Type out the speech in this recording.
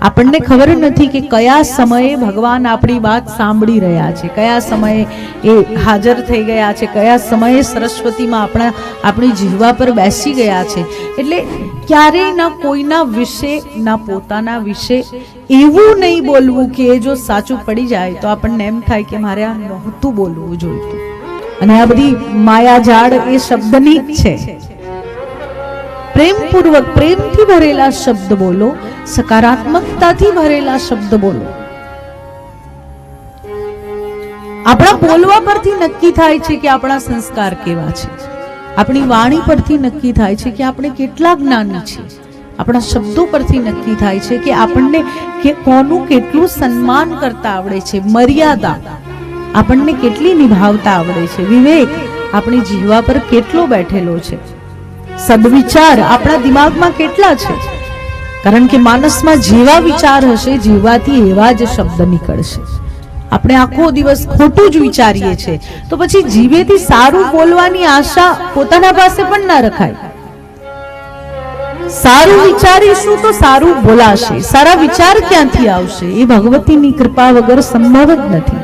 આપણને ખબર નથી કે કયા સમયે ભગવાન આપણી વાત સાંભળી રહ્યા છે, કયા સમયે એ હાજર થઈ ગયા છે, કયા સમયે સરસ્વતીમાં આપણી જીહવા પર બેસી ગયા છે. એટલે ક્યારેય ના કોઈના વિશે ના પોતાના વિશે એવું નહીં બોલવું કે એ જો સાચું પડી જાય તો આપણને એમ થાય કે મારે આ નહોતું બોલવું જોઈતું. અને આ બધી માયાજાળ એ શબ્દની જ છે. પ્રેમપૂર્વક પ્રેમથી ભરેલા શબ્દ બોલો, સકારાત્મકતાથી ભરેલા શબ્દ બોલો. આપણા બોલવા પરથી નક્કી થાય છે કે આપણા સંસ્કાર કેવા છે. આપણી વાણી પરથી નક્કી થાય છે કે આપણે કેટલા જ્ઞાની છીએ. આપણા શબ્દો પરથી નક્કી થાય છે કે આપણને કોનું કેટલું સન્માન કરતા આવડે છે, મર્યાદા આપણને કેટલી નિભાવતા આવડે છે, વિવેક આપણી જીહવા પર કેટલો બેઠેલો છે, સદવિચાર આપણા દિમાગમાં કેટલા છે. કારણ કે માનસમાં જેવા વિચાર હશે જીહવાથી એવા જ શબ્દ નીકળશે. આપણે આખો દિવસ ખોટું જ વિચારીએ છીએ તો પછી જીભેથી સારું બોલવાની આશા પોતાના પાસે પણ ના રખાય. સારું વિચારીશું તો સારું બોલાશે. સારા વિચાર ક્યાંથી આવશે? એ ભગવતીની કૃપા વગર સંભવ જ નથી.